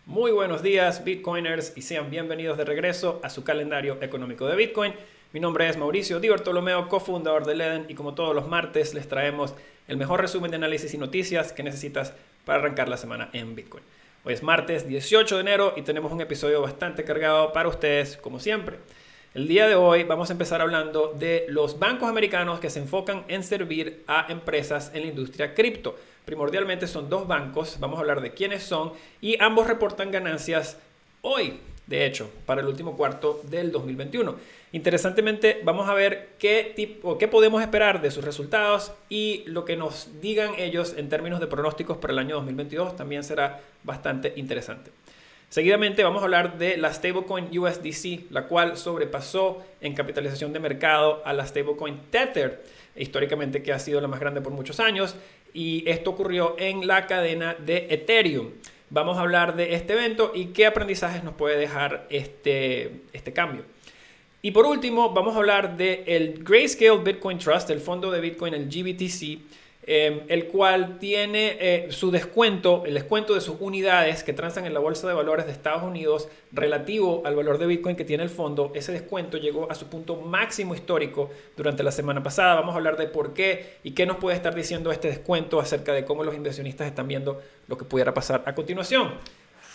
Muy buenos días, Bitcoiners, y sean bienvenidos de regreso a su calendario económico de Bitcoin. Mi nombre es Mauricio Di Bartolomeo, cofundador de Leden, y como todos los martes les traemos el mejor resumen de análisis y noticias que necesitas para arrancar la semana en Bitcoin. Hoy es martes 18 de enero y tenemos un episodio bastante cargado para ustedes, como siempre. El día de hoy vamos a empezar hablando de los bancos americanos que se enfocan en servir a empresas en la industria cripto. Primordialmente son dos bancos, vamos a hablar de quiénes son y ambos reportan ganancias hoy, de hecho, para el último cuarto del 2021. Interesantemente, vamos a ver qué podemos esperar de sus resultados y lo que nos digan ellos en términos de pronósticos para el año 2022 también será bastante interesante. Seguidamente vamos a hablar de la stablecoin USDC, la cual sobrepasó en capitalización de mercado a la stablecoin Tether, históricamente que ha sido la más grande por muchos años, y esto ocurrió en la cadena de Ethereum. Vamos a hablar de este evento y qué aprendizajes nos puede dejar este cambio. Y por último, vamos a hablar del Grayscale Bitcoin Trust, el fondo de Bitcoin, el GBTC, el cual tiene su descuento, el descuento de sus unidades que transan en la bolsa de valores de Estados Unidos relativo al valor de Bitcoin que tiene el fondo. Ese descuento llegó a su punto máximo histórico durante la semana pasada. Vamos a hablar de por qué y qué nos puede estar diciendo este descuento acerca de cómo los inversionistas están viendo lo que pudiera pasar a continuación.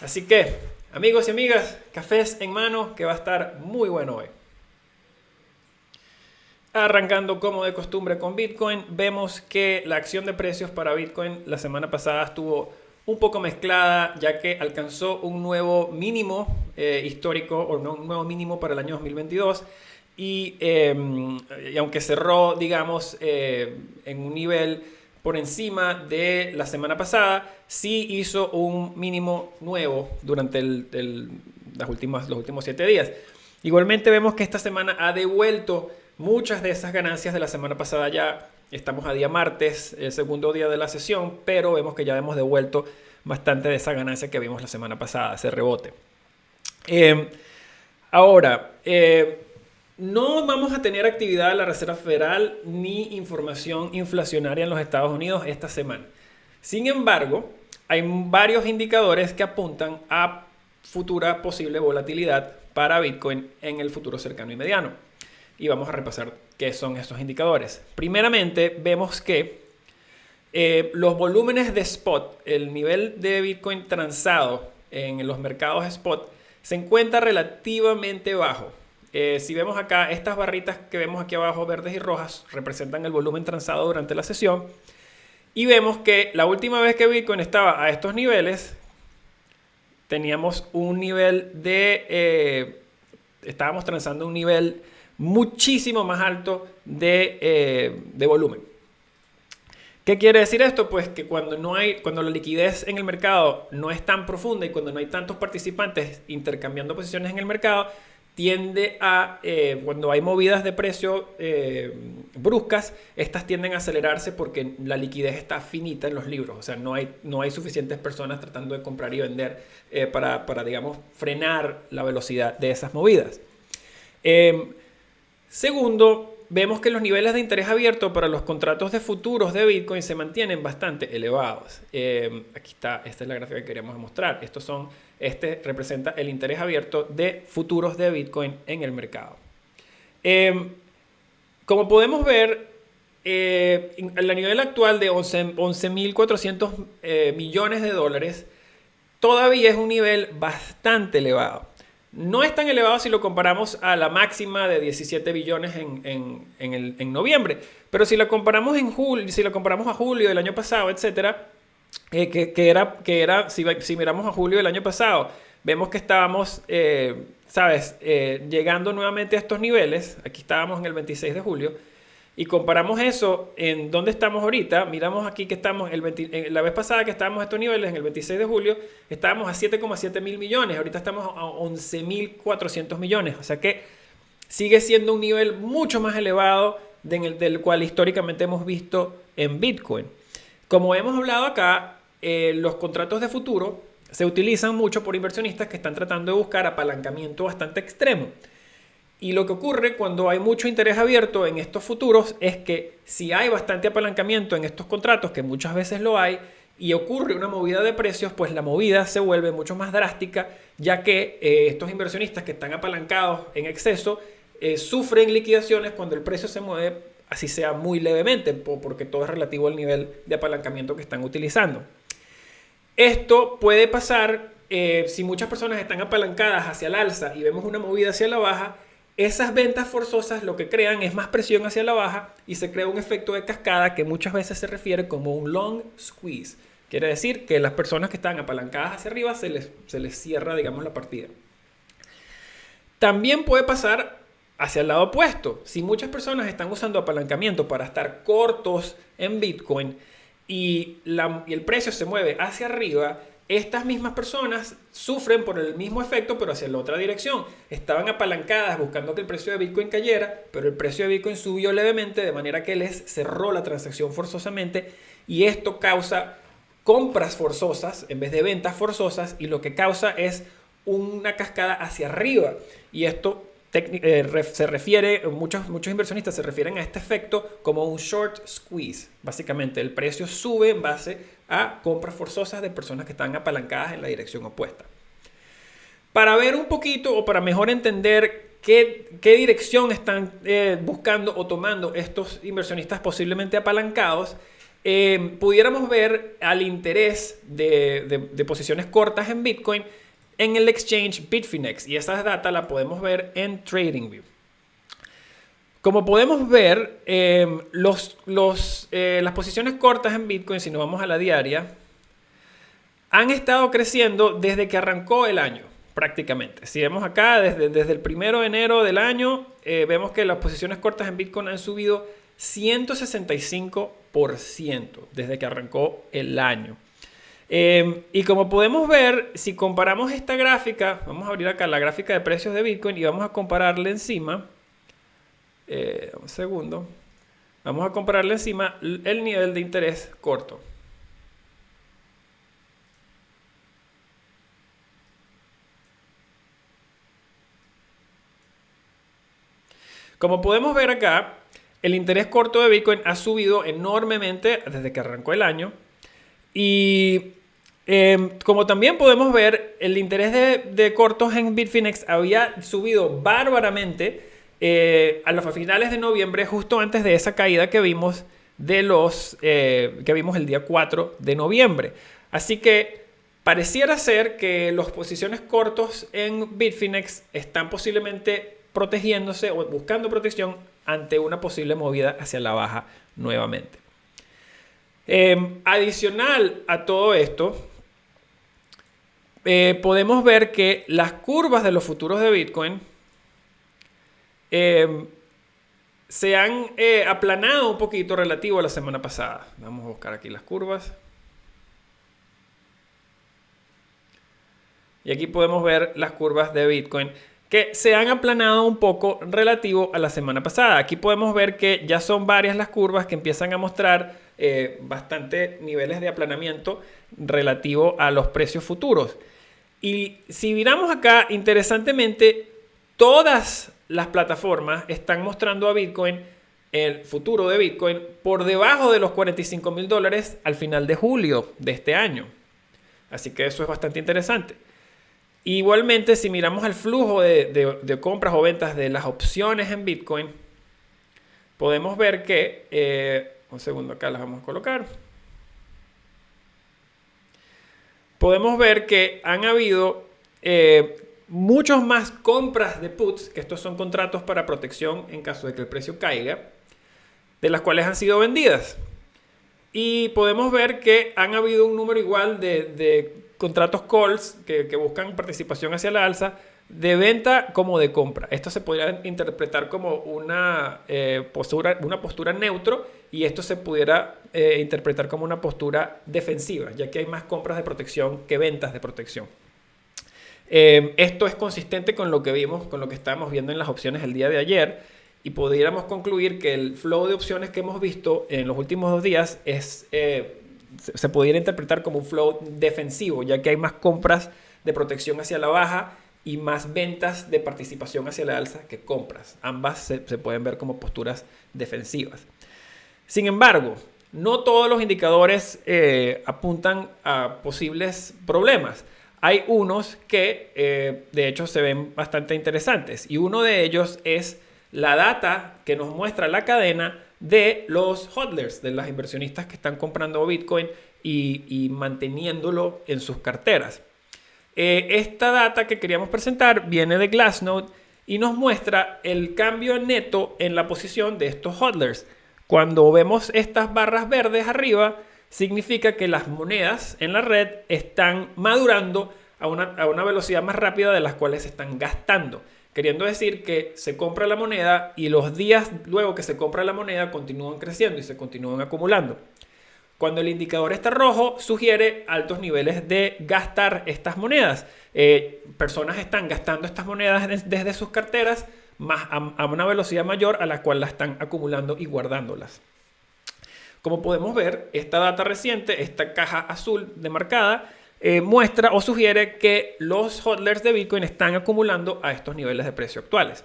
Así que, amigos y amigas, cafés en mano, que va a estar muy bueno hoy. Arrancando como de costumbre con Bitcoin, vemos que la acción de precios para Bitcoin la semana pasada estuvo un poco mezclada, ya que alcanzó un nuevo mínimo histórico, o no, un nuevo mínimo para el año 2022, y aunque cerró, digamos, en un nivel por encima de la semana pasada, sí hizo un mínimo nuevo durante los últimos 7 días. Igualmente vemos que esta semana ha devuelto muchas de esas ganancias de la semana pasada. Ya estamos a día martes, el segundo día de la sesión, pero vemos que ya hemos devuelto bastante de esa ganancia que vimos la semana pasada, ese rebote. Ahora, no vamos a tener actividad de la Reserva Federal ni información inflacionaria en los Estados Unidos esta semana. Sin embargo, hay varios indicadores que apuntan a futura posible volatilidad para Bitcoin en el futuro cercano y mediano. Y vamos a repasar qué son estos indicadores. Primeramente, vemos que los volúmenes de spot, el nivel de Bitcoin transado en los mercados spot, se encuentra relativamente bajo. Si vemos acá, estas barritas que vemos aquí abajo, verdes y rojas, representan el volumen transado durante la sesión. Y vemos que la última vez que Bitcoin estaba a estos niveles, teníamos un nivel estábamos transando un nivel muchísimo más alto de volumen. ¿Qué quiere decir esto? Pues que cuando la liquidez en el mercado no es tan profunda y cuando no hay tantos participantes intercambiando posiciones en el mercado, tiende a, cuando hay movidas de precio bruscas, estas tienden a acelerarse porque la liquidez está finita en los libros. O sea, no hay suficientes personas tratando de comprar y vender para, digamos, frenar la velocidad de esas movidas. Segundo, vemos que los niveles de interés abierto para los contratos de futuros de Bitcoin se mantienen bastante elevados. Aquí está, esta es la gráfica que queríamos mostrar. Este representa el interés abierto de futuros de Bitcoin en el mercado. Como podemos ver, a nivel actual de 11.400 millones de dólares, todavía es un nivel bastante elevado. No es tan elevado si lo comparamos a la máxima de 17 billones en noviembre, pero si lo comparamos a julio del año pasado, etcétera, si miramos a julio del año pasado, vemos que estábamos, llegando nuevamente a estos niveles. Aquí estábamos en el 26 de julio. Y comparamos eso en dónde estamos ahorita. Miramos aquí que estamos, la vez pasada que estábamos a estos niveles, en el 26 de julio, estábamos a 7,7 mil millones. Ahorita estamos a 11.400 millones. O sea que sigue siendo un nivel mucho más elevado del cual históricamente hemos visto en Bitcoin. Como hemos hablado acá, los contratos de futuro se utilizan mucho por inversionistas que están tratando de buscar apalancamiento bastante extremo. Y lo que ocurre cuando hay mucho interés abierto en estos futuros es que si hay bastante apalancamiento en estos contratos, que muchas veces lo hay, y ocurre una movida de precios, pues la movida se vuelve mucho más drástica, ya que estos inversionistas que están apalancados en exceso sufren liquidaciones cuando el precio se mueve, así sea muy levemente, porque todo es relativo al nivel de apalancamiento que están utilizando. Esto puede pasar si muchas personas están apalancadas hacia el alza y vemos una movida hacia la baja. Esas ventas forzosas lo que crean es más presión hacia la baja y se crea un efecto de cascada que muchas veces se refiere como un long squeeze. Quiere decir que las personas que están apalancadas hacia arriba se les cierra, digamos, la partida. También puede pasar hacia el lado opuesto. Si muchas personas están usando apalancamiento para estar cortos en Bitcoin y el precio se mueve hacia arriba, estas mismas personas sufren por el mismo efecto, pero hacia la otra dirección. Estaban apalancadas buscando que el precio de Bitcoin cayera, pero el precio de Bitcoin subió levemente, de manera que les cerró la transacción forzosamente, y esto causa compras forzosas en vez de ventas forzosas, y lo que causa es una cascada hacia arriba. Y esto se refiere, muchos inversionistas se refieren a este efecto como un short squeeze. Básicamente el precio sube en base a compras forzosas de personas que están apalancadas en la dirección opuesta. Para ver un poquito o para mejor entender qué dirección están buscando o tomando estos inversionistas posiblemente apalancados, pudiéramos ver al interés de posiciones cortas en Bitcoin en el exchange Bitfinex, y esa data la podemos ver en TradingView. Como podemos ver, las posiciones cortas en Bitcoin, si nos vamos a la diaria, han estado creciendo desde que arrancó el año, prácticamente. Si vemos acá, desde el 1 de enero del año, vemos que las posiciones cortas en Bitcoin han subido 165% desde que arrancó el año. Y como podemos ver, si comparamos esta gráfica, vamos a abrir acá la gráfica de precios de Bitcoin y vamos a compararle encima, un segundo, vamos a compararle encima el nivel de interés corto. Como podemos ver acá, el interés corto de Bitcoin ha subido enormemente desde que arrancó el año. Y como también podemos ver, el interés de cortos en Bitfinex había subido bárbaramente a los finales de noviembre, justo antes de esa caída que vimos que vimos el día 4 de noviembre. Así que pareciera ser que las posiciones cortos en Bitfinex están posiblemente protegiéndose o buscando protección ante una posible movida hacia la baja nuevamente. Adicional a todo esto, podemos ver que las curvas de los futuros de Bitcoin se han aplanado un poquito relativo a la semana pasada. Vamos a buscar aquí las curvas. Y aquí podemos ver las curvas de Bitcoin que se han aplanado un poco relativo a la semana pasada. Aquí podemos ver que ya son varias las curvas que empiezan a mostrar bastante niveles de aplanamiento relativo a los precios futuros. Y si miramos acá, interesantemente, todas las plataformas están mostrando a Bitcoin, el futuro de Bitcoin, por debajo de los $45,000 al final de julio de este año. Así que eso es bastante interesante. Igualmente, si miramos el flujo de compras o ventas de las opciones en Bitcoin, podemos ver que, un segundo acá las vamos a colocar, podemos ver que han habido muchos más compras de puts, que estos son contratos para protección en caso de que el precio caiga, de las cuales han sido vendidas. Y podemos ver que han habido un número igual de contratos calls que buscan participación hacia la alza, de venta como de compra. Esto se podría interpretar como una postura neutro, y esto se pudiera interpretar como una postura defensiva, ya que hay más compras de protección que ventas de protección. Esto es consistente con lo que vimos, con lo que estábamos viendo en las opciones el día de ayer, y pudiéramos concluir que el flow de opciones que hemos visto en los últimos 2 días se pudiera interpretar como un flow defensivo, ya que hay más compras de protección hacia la baja y más ventas de participación hacia la alza que compras. Ambas se pueden ver como posturas defensivas. Sin embargo, no todos los indicadores apuntan a posibles problemas. Hay unos que de hecho se ven bastante interesantes y uno de ellos es la data que nos muestra la cadena de los hodlers, de las inversionistas que están comprando Bitcoin y manteniéndolo en sus carteras. Esta data que queríamos presentar viene de Glassnode y nos muestra el cambio neto en la posición de estos hodlers. Cuando vemos estas barras verdes arriba, significa que las monedas en la red están madurando a una velocidad más rápida de las cuales se están gastando. Queriendo decir que se compra la moneda y los días luego que se compra la moneda continúan creciendo y se continúan acumulando. Cuando el indicador está rojo, sugiere altos niveles de gastar estas monedas. Personas están gastando estas monedas desde sus carteras a una velocidad mayor a la cual la están acumulando y guardándolas. Como podemos ver, esta data reciente, esta caja azul demarcada, muestra o sugiere que los hodlers de Bitcoin están acumulando a estos niveles de precio actuales.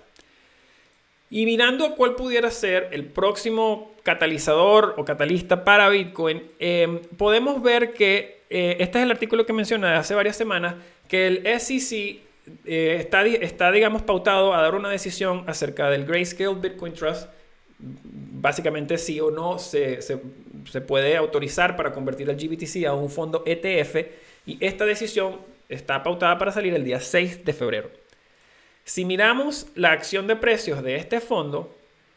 Y mirando cuál pudiera ser el próximo catalizador o catalista para Bitcoin, podemos ver que este es el artículo que mencioné hace varias semanas, que el SEC está, digamos, pautado a dar una decisión acerca del Grayscale Bitcoin Trust. Básicamente, sí o no se puede autorizar para convertir al GBTC a un fondo ETF, y esta decisión está pautada para salir el día 6 de febrero. Si miramos la acción de precios de este fondo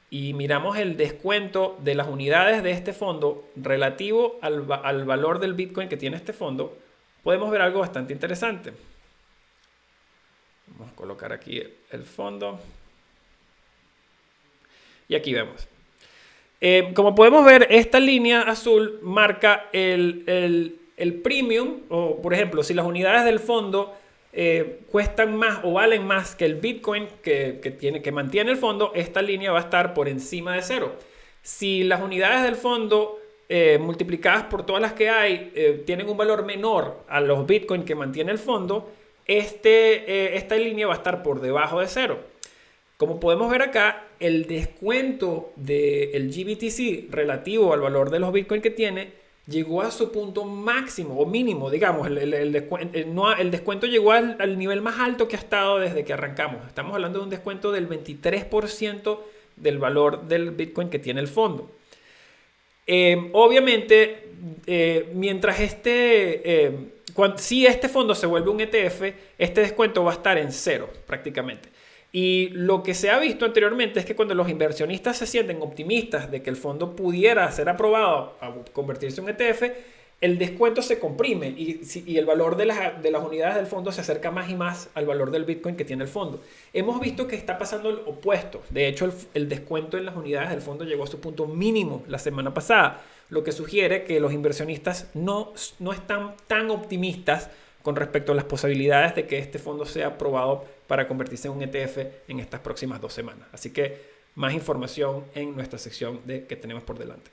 y miramos el descuento de las unidades de este fondo relativo al valor del Bitcoin que tiene este fondo, podemos ver algo bastante interesante. Vamos a colocar aquí el fondo. Y aquí vemos. Como podemos ver, esta línea azul marca el premium, o por ejemplo, si las unidades del fondo cuestan más o valen más que el Bitcoin que mantiene el fondo, esta línea va a estar por encima de cero. Si las unidades del fondo multiplicadas por todas las que hay tienen un valor menor a los Bitcoin que mantiene el fondo, esta línea va a estar por debajo de cero. Como podemos ver acá, el descuento del GBTC relativo al valor de los Bitcoin que tiene llegó a su punto máximo o mínimo, digamos. El descuento llegó al nivel más alto que ha estado desde que arrancamos. Estamos hablando de un descuento del 23% del valor del Bitcoin que tiene el fondo. Obviamente, mientras si este fondo se vuelve un ETF, este descuento va a estar en cero prácticamente. Y lo que se ha visto anteriormente es que cuando los inversionistas se sienten optimistas de que el fondo pudiera ser aprobado a convertirse en un ETF, el descuento se comprime y el valor de las unidades del fondo se acerca más y más al valor del Bitcoin que tiene el fondo. Hemos visto que está pasando el opuesto. De hecho, el descuento en las unidades del fondo llegó a su punto mínimo la semana pasada, lo que sugiere que los inversionistas no están tan optimistas con respecto a las posibilidades de que este fondo sea aprobado para convertirse en un ETF en estas próximas 2 semanas. Así que más información en nuestra sección que tenemos por delante.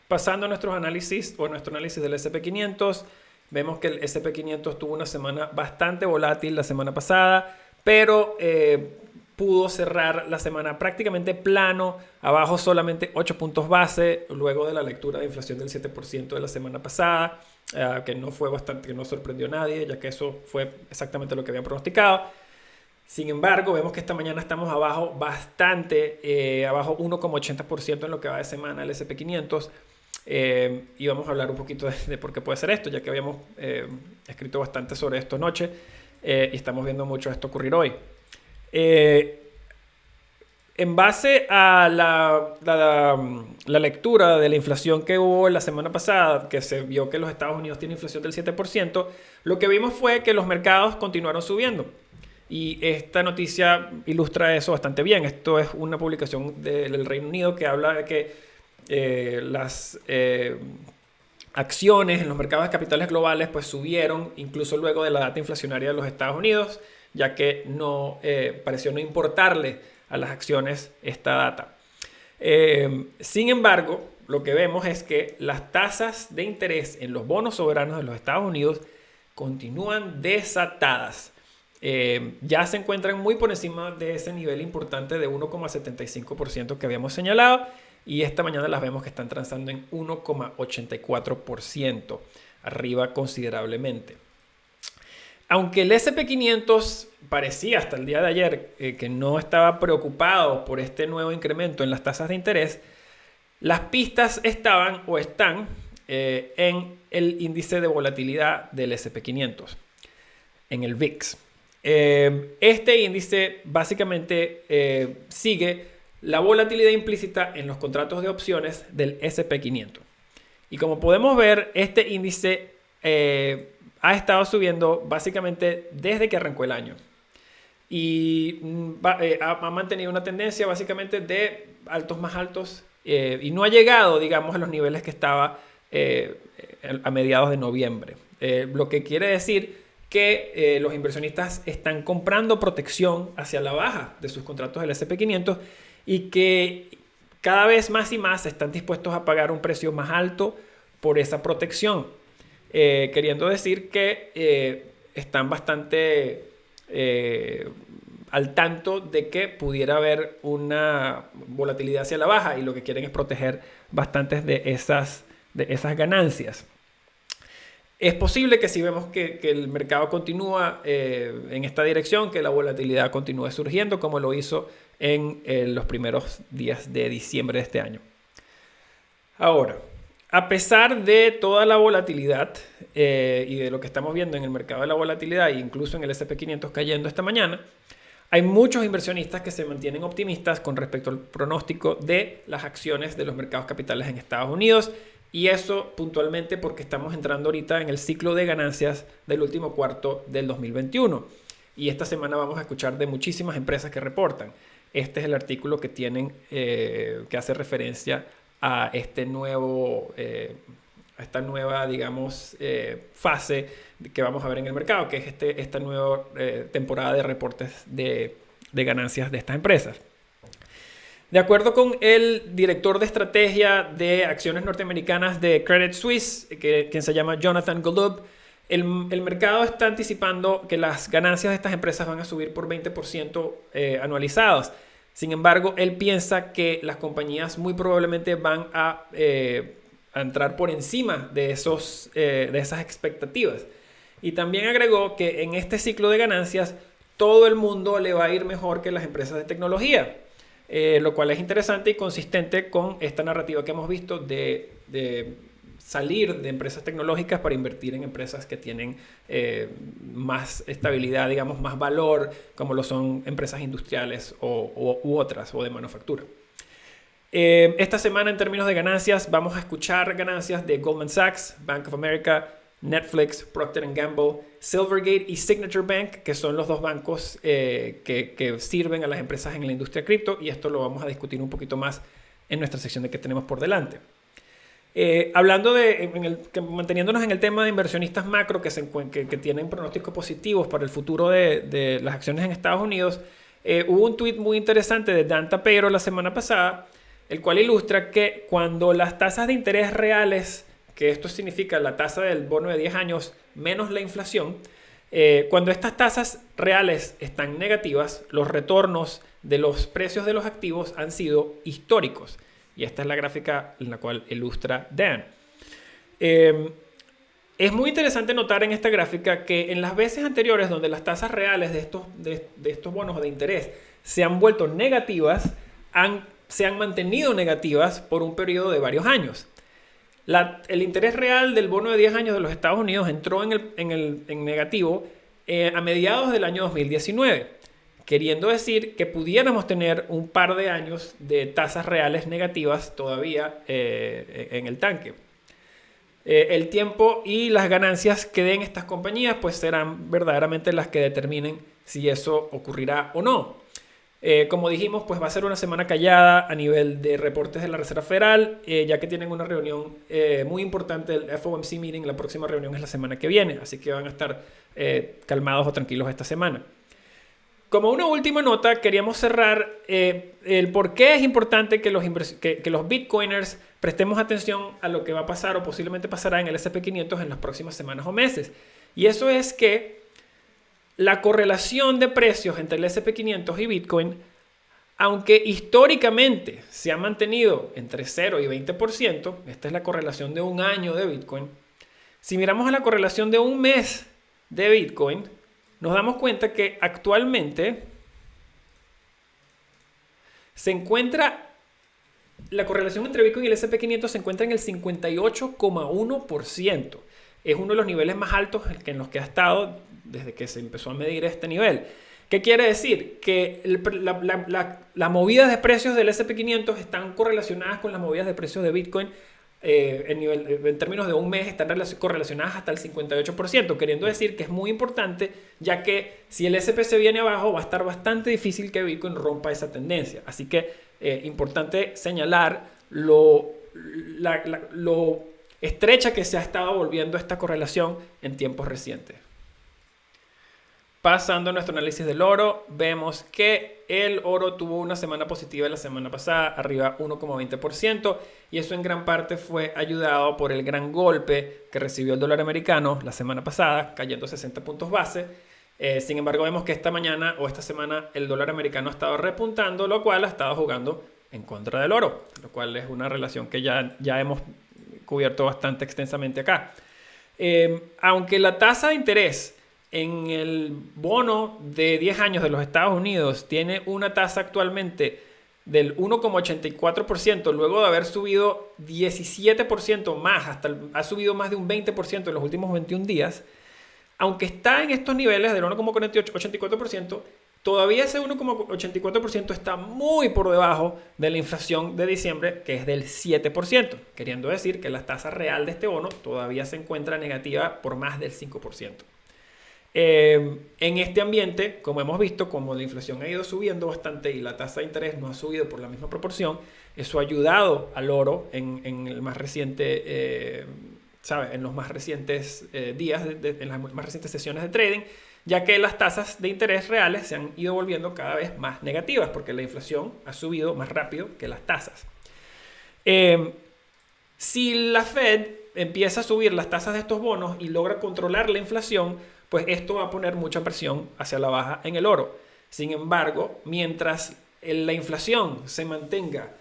Pasando a nuestro análisis del S&P500, vemos que el S&P500 tuvo una semana bastante volátil la semana pasada, pero pudo cerrar la semana prácticamente plano, abajo solamente 8 puntos base, luego de la lectura de inflación del 7% de la semana pasada, que no sorprendió a nadie, ya que eso fue exactamente lo que habían pronosticado. Sin embargo, vemos que esta mañana estamos abajo bastante, abajo 1,80% en lo que va de semana el S&P500. Y vamos a hablar un poquito de por qué puede ser esto, ya que habíamos escrito bastante sobre esto anoche y estamos viendo mucho esto ocurrir hoy. En base a la lectura de la inflación que hubo la semana pasada, que se vio que los Estados Unidos tienen inflación del 7%, lo que vimos fue que los mercados continuaron subiendo. Y esta noticia ilustra eso bastante bien. Esto es una publicación del Reino Unido que habla de que las acciones en los mercados de capitales globales pues subieron incluso luego de la data inflacionaria de los Estados Unidos, ya que pareció no importarle a las acciones esta data. Sin embargo, lo que vemos es que las tasas de interés en los bonos soberanos de los Estados Unidos continúan desatadas. Ya se encuentran muy por encima de ese nivel importante de 1,75% que habíamos señalado, y esta mañana las vemos que están transando en 1,84%, arriba considerablemente. Aunque el S&P 500 parecía hasta el día de ayer que no estaba preocupado por este nuevo incremento en las tasas de interés, las pistas estaban o están en el índice de volatilidad del S&P 500, en el VIX. Este índice básicamente sigue la volatilidad implícita en los contratos de opciones del S&P 500. Y como podemos ver, este índice ha estado subiendo básicamente desde que arrancó el año. Y ha mantenido una tendencia básicamente de altos más altos y no ha llegado, digamos, a los niveles que estaba a mediados de noviembre. Lo que quiere decir que los inversionistas están comprando protección hacia la baja de sus contratos del S&P 500 y que cada vez más y más están dispuestos a pagar un precio más alto por esa protección. Queriendo decir que están bastante al tanto de que pudiera haber una volatilidad hacia la baja y lo que quieren es proteger bastantes de esas ganancias. Es posible que si vemos que el mercado continúa en esta dirección, que la volatilidad continúe surgiendo como lo hizo en los primeros días de diciembre de este año. Ahora, a pesar de toda la volatilidad y de lo que estamos viendo en el mercado de la volatilidad e incluso en el S&P 500 cayendo esta mañana, hay muchos inversionistas que se mantienen optimistas con respecto al pronóstico de las acciones de los mercados capitales en Estados Unidos, y eso puntualmente porque estamos entrando ahorita en el ciclo de ganancias del último cuarto del 2021. Y esta semana vamos a escuchar de muchísimas empresas que reportan. Este es el artículo que tienen que hace referencia a esta nueva, digamos, fase que vamos a ver en el mercado, que es esta nueva temporada de reportes de ganancias de estas empresas. De acuerdo con el director de estrategia de acciones norteamericanas de Credit Suisse, quien se llama Jonathan Golub, el mercado está anticipando que las ganancias de estas empresas van a subir por 20% anualizados. Sin embargo, él piensa que las compañías muy probablemente van a entrar por encima de esas expectativas. Y también agregó que en este ciclo de ganancias todo el mundo le va a ir mejor que las empresas de tecnología. Lo cual es interesante y consistente con esta narrativa que hemos visto de salir de empresas tecnológicas para invertir en empresas que tienen más estabilidad, digamos, más valor, como lo son empresas industriales u otras, o de manufactura. Esta semana, en términos de ganancias, vamos a escuchar ganancias de Goldman Sachs, Bank of America, Netflix, Procter & Gamble, Silvergate y Signature Bank, que son los dos bancos que sirven a las empresas en la industria cripto, y esto lo vamos a discutir un poquito más en nuestra sección de que tenemos por delante. Hablando manteniéndonos en el tema de inversionistas macro que tienen pronósticos positivos para el futuro de las acciones en Estados Unidos, hubo un tweet muy interesante de Dan Tapeiro la semana pasada, el cual ilustra que cuando las tasas de interés reales, que esto significa la tasa del bono de 10 años menos la inflación, cuando estas tasas reales están negativas, los retornos de los precios de los activos han sido históricos. Y esta es la gráfica en la cual ilustra Dan. Es muy interesante notar en esta gráfica que en las veces anteriores donde las tasas reales de estos bonos de interés se han vuelto negativas, se han mantenido negativas por un periodo de varios años. El interés real del bono de 10 años de los Estados Unidos entró en negativo a mediados del año 2019, queriendo decir que pudiéramos tener un par de años de tasas reales negativas todavía en el tanque. El tiempo y las ganancias que den estas compañías pues serán verdaderamente las que determinen si eso ocurrirá o no. Como dijimos, pues va a ser una semana callada a nivel de reportes de la Reserva Federal, ya que tienen una reunión muy importante, el FOMC meeting. La próxima reunión es la semana que viene, así que van a estar calmados o tranquilos esta semana. Como una última nota, queríamos cerrar el por qué es importante que los bitcoiners prestemos atención a lo que va a pasar o posiblemente pasará en el S&P 500 en las próximas semanas o meses. Y eso es que la correlación de precios entre el S&P 500 y Bitcoin Aunque históricamente se ha mantenido entre 0 y 20%, esta es la correlación de un año de Bitcoin, si miramos a la correlación de un mes de Bitcoin, nos damos cuenta que actualmente se encuentra, la correlación entre Bitcoin y el S&P 500 se encuentra en el 58,1%. Es uno de los niveles más altos en los que ha estado desde que se empezó a medir este nivel. ¿Qué quiere decir? Que las movidas de precios del S&P 500 están correlacionadas con las movidas de precios de Bitcoin en términos de un mes, están correlacionadas hasta el 58%, queriendo decir que es muy importante, ya que si el S&P se viene abajo, va a estar bastante difícil que Bitcoin rompa esa tendencia. Así que importante señalar lo estrecha que se ha estado volviendo esta correlación en tiempos recientes. Pasando a nuestro análisis del oro, vemos que el oro tuvo una semana positiva la semana pasada, arriba 1,20%, y eso en gran parte fue ayudado por el gran golpe que recibió el dólar americano la semana pasada, cayendo 60 puntos base. Sin embargo, vemos que esta mañana o esta semana el dólar americano ha estado repuntando, lo cual ha estado jugando en contra del oro, lo cual es una relación que ya hemos cubierto bastante extensamente acá. Aunque la tasa de interés en el bono de 10 años de los Estados Unidos tiene una tasa actualmente del 1,84%, luego de haber subido 17% más, ha subido más de un 20% en los últimos 21 días, aunque está en estos niveles del 1,84%, todavía ese 1,84% está muy por debajo de la inflación de diciembre, que es del 7%, queriendo decir que la tasa real de este bono todavía se encuentra negativa por más del 5%. En este ambiente, como hemos visto, como la inflación ha ido subiendo bastante y la tasa de interés no ha subido por la misma proporción, eso ha ayudado al oro en el más reciente, en los más recientes días, en las más recientes sesiones de trading, ya que las tasas de interés reales se han ido volviendo cada vez más negativas porque la inflación ha subido más rápido que las tasas. Si la Fed empieza a subir las tasas de estos bonos y logra controlar la inflación, pues esto va a poner mucha presión hacia la baja en el oro. Sin embargo, mientras la inflación se mantenga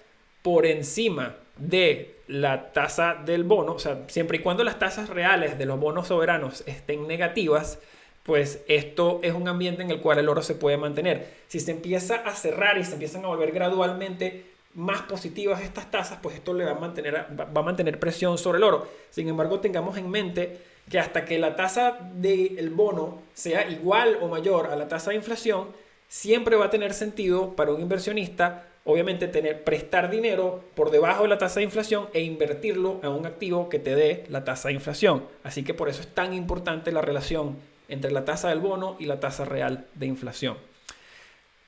por encima de la tasa del bono, o sea, siempre y cuando las tasas reales de los bonos soberanos estén negativas, pues esto es un ambiente en el cual el oro se puede mantener. Si se empieza a cerrar y se empiezan a volver gradualmente más positivas estas tasas, pues esto le va a mantener presión sobre el oro. Sin embargo, tengamos en mente que hasta que la tasa del bono sea igual o mayor a la tasa de inflación, siempre va a tener sentido para un inversionista, obviamente, prestar dinero por debajo de la tasa de inflación e invertirlo en un activo que te dé la tasa de inflación. Así que por eso es tan importante la relación entre la tasa del bono y la tasa real de inflación.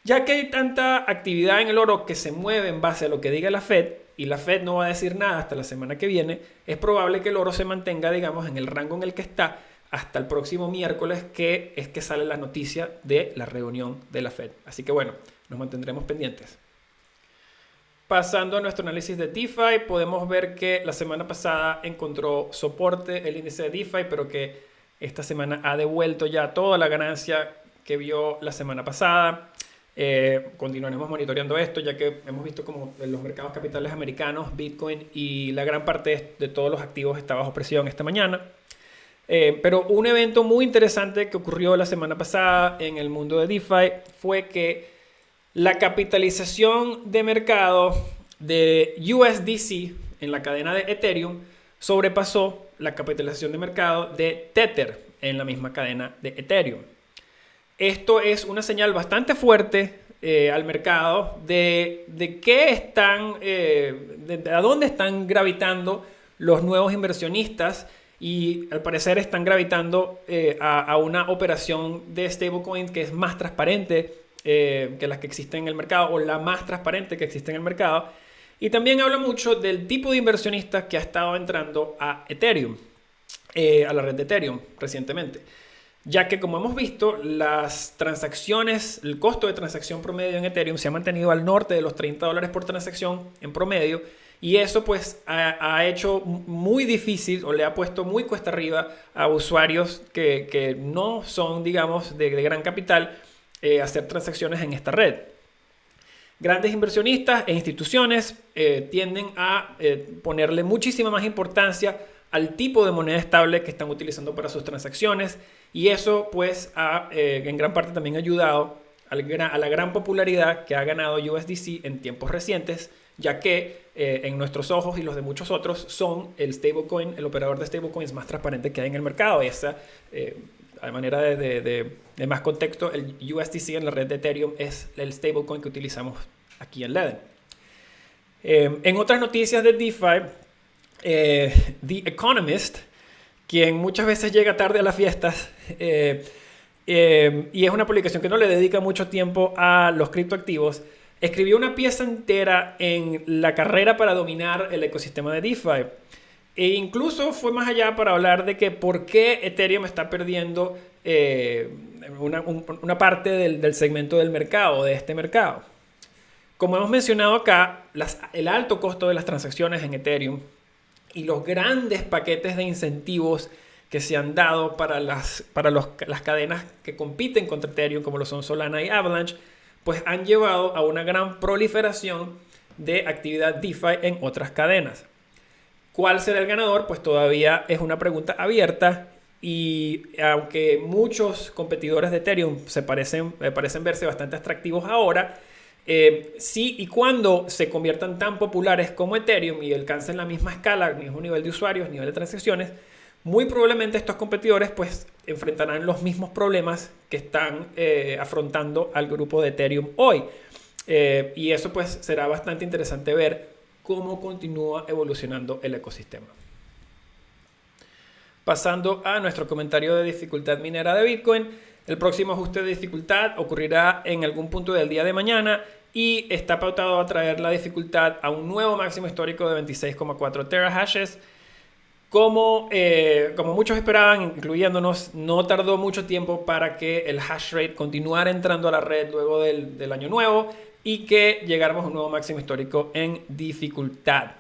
Ya que hay tanta actividad en el oro que se mueve en base a lo que diga la Fed, y la Fed no va a decir nada hasta la semana que viene, es probable que el oro se mantenga, digamos, en el rango en el que está hasta el próximo miércoles, que es que sale la noticia de la reunión de la Fed. Así que bueno, nos mantendremos pendientes. Pasando a nuestro análisis de DeFi, podemos ver que la semana pasada encontró soporte el índice de DeFi, pero que esta semana ha devuelto ya toda la ganancia que vio la semana pasada. Continuaremos monitoreando esto, ya que hemos visto como en los mercados capitales americanos, Bitcoin y la gran parte de todos los activos está bajo presión esta mañana. Pero un evento muy interesante que ocurrió la semana pasada en el mundo de DeFi fue que la capitalización de mercado de USDC en la cadena de Ethereum sobrepasó la capitalización de mercado de Tether en la misma cadena de Ethereum. Esto es una señal bastante fuerte al mercado de qué a dónde están gravitando los nuevos inversionistas, y al parecer están gravitando a una operación de stablecoin que es más transparente que las que existen en el mercado, o la más transparente que existe en el mercado. Y también habla mucho del tipo de inversionistas que ha estado entrando a Ethereum, a la red de Ethereum recientemente. Ya que, como hemos visto, las transacciones, el costo de transacción promedio en Ethereum se ha mantenido al norte de los $30 por transacción en promedio, y eso pues ha hecho muy difícil, o le ha puesto muy cuesta arriba a usuarios que no son, digamos, de gran capital, hacer transacciones en esta red. Grandes inversionistas e instituciones tienden a ponerle muchísima más importancia al tipo de moneda estable que están utilizando para sus transacciones, y eso pues ha en gran parte también ayudado a la gran popularidad que ha ganado USDC en tiempos recientes, ya que en nuestros ojos y los de muchos otros son el stablecoin, el operador de stablecoins más transparente que hay en el mercado. Esa, a manera de más contexto, el USDC en la red de Ethereum es el stablecoin que utilizamos aquí en Leden. En otras noticias de DeFi, The Economist, quien muchas veces llega tarde a las fiestas, y es una publicación que no le dedica mucho tiempo a los criptoactivos, escribió una pieza entera en la carrera para dominar el ecosistema de DeFi. E incluso fue más allá para hablar de que por qué Ethereum está perdiendo una parte del segmento del mercado, de este mercado. Como hemos mencionado acá, el alto costo de las transacciones en Ethereum y los grandes paquetes de incentivos que se han dado para las cadenas que compiten contra Ethereum, como lo son Solana y Avalanche, pues han llevado a una gran proliferación de actividad DeFi en otras cadenas. ¿Cuál será el ganador? Pues todavía es una pregunta abierta, y aunque muchos competidores de Ethereum parecen verse bastante atractivos ahora, si y cuando se conviertan tan populares como Ethereum y alcancen la misma escala, el mismo nivel de usuarios, nivel de transacciones, muy probablemente estos competidores pues enfrentarán los mismos problemas que están afrontando al grupo de Ethereum hoy. Y eso pues será bastante interesante ver cómo continúa evolucionando el ecosistema. Pasando a nuestro comentario de dificultad minera de Bitcoin, el próximo ajuste de dificultad ocurrirá en algún punto del día de mañana y está pautado a traer la dificultad a un nuevo máximo histórico de 26,4 terahashes. Como muchos esperaban, incluyéndonos, no tardó mucho tiempo para que el hash rate continuara entrando a la red luego del año nuevo y que llegáramos a un nuevo máximo histórico en dificultad.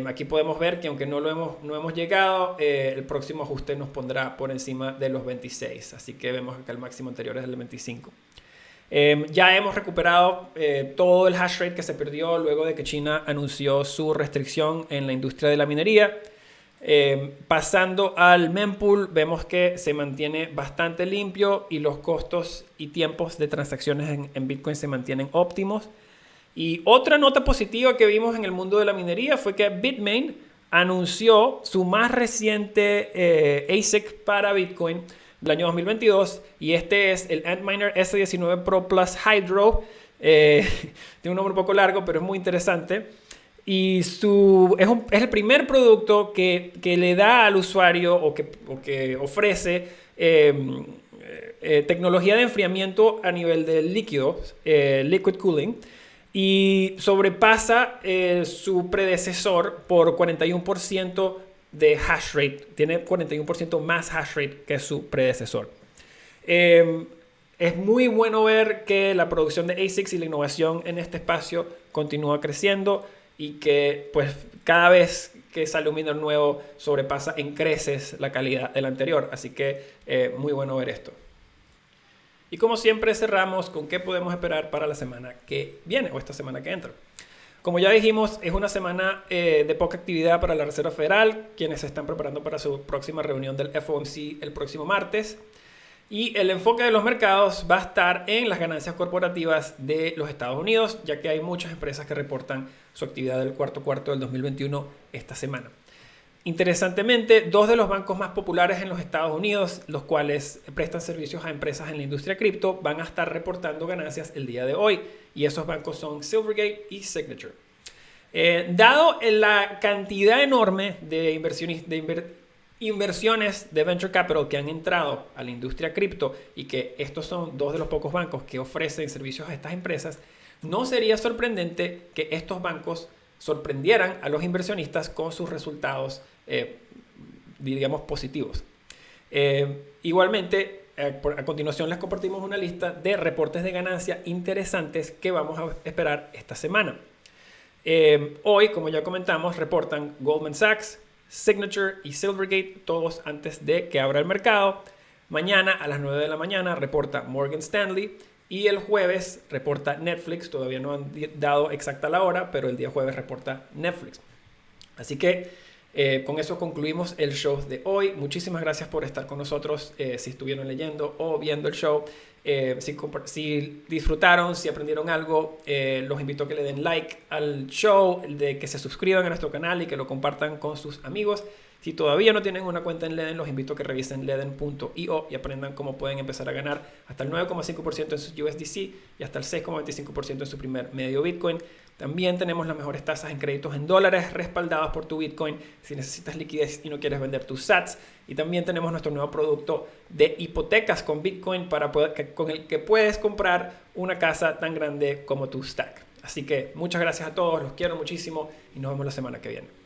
Aquí podemos ver que aunque no hemos llegado, el próximo ajuste nos pondrá por encima de los 26. Así que vemos que el máximo anterior es el 25. Ya hemos recuperado todo el hash rate que se perdió luego de que China anunció su restricción en la industria de la minería. Pasando al mempool, vemos que se mantiene bastante limpio y los costos y tiempos de transacciones en Bitcoin se mantienen óptimos. Y otra nota positiva que vimos en el mundo de la minería fue que Bitmain anunció su más reciente ASIC para Bitcoin del año 2022, y este es el Antminer S19 Pro Plus Hydro. Tiene un nombre un poco largo, pero es muy interesante. Y es el primer producto que le da al usuario o que ofrece tecnología de enfriamiento a nivel de líquidos, liquid cooling, y sobrepasa su predecesor por 41% de hash rate. Tiene 41% más hash rate que su predecesor. Es muy bueno ver que la producción de ASICs y la innovación en este espacio continúa creciendo y que pues cada vez que sale un miner nuevo sobrepasa en creces la calidad del anterior. Así que muy bueno ver esto. Y como siempre cerramos con qué podemos esperar para la semana que viene o esta semana que entra. Como ya dijimos, es una semana de poca actividad para la Reserva Federal, quienes se están preparando para su próxima reunión del FOMC el próximo martes. Y el enfoque de los mercados va a estar en las ganancias corporativas de los Estados Unidos, ya que hay muchas empresas que reportan su actividad del cuarto del 2021 esta semana. Interesantemente, dos de los bancos más populares en los Estados Unidos, los cuales prestan servicios a empresas en la industria cripto, van a estar reportando ganancias el día de hoy. Y esos bancos son Silvergate y Signature. Dado la cantidad enorme de inversiones de venture capital que han entrado a la industria cripto y que estos son dos de los pocos bancos que ofrecen servicios a estas empresas, no sería sorprendente que estos bancos sorprendieran a los inversionistas con sus resultados, digamos, positivos. Igualmente, a continuación les compartimos una lista de reportes de ganancia interesantes que vamos a esperar esta semana. Hoy, como ya comentamos, reportan Goldman Sachs, Signature y Silvergate, todos antes de que abra el mercado. Mañana a las 9 de la mañana reporta Morgan Stanley Y el jueves reporta Netflix, todavía no han dado exacta la hora, pero el día jueves reporta Netflix. Así que con eso concluimos el show de hoy. Muchísimas gracias por estar con nosotros, si estuvieron leyendo o viendo el show. Si disfrutaron, si aprendieron algo, los invito a que le den like al show, de que se suscriban a nuestro canal y que lo compartan con sus amigos. Si todavía no tienen una cuenta en Ledn, los invito a que revisen ledn.io y aprendan cómo pueden empezar a ganar hasta el 9,5% en su USDC y hasta el 6,25% en su primer medio Bitcoin. También tenemos las mejores tasas en créditos en dólares respaldadas por tu Bitcoin si necesitas liquidez y no quieres vender tus sats. Y también tenemos nuestro nuevo producto de hipotecas con Bitcoin con el que puedes comprar una casa tan grande como tu stack. Así que muchas gracias a todos, los quiero muchísimo y nos vemos la semana que viene.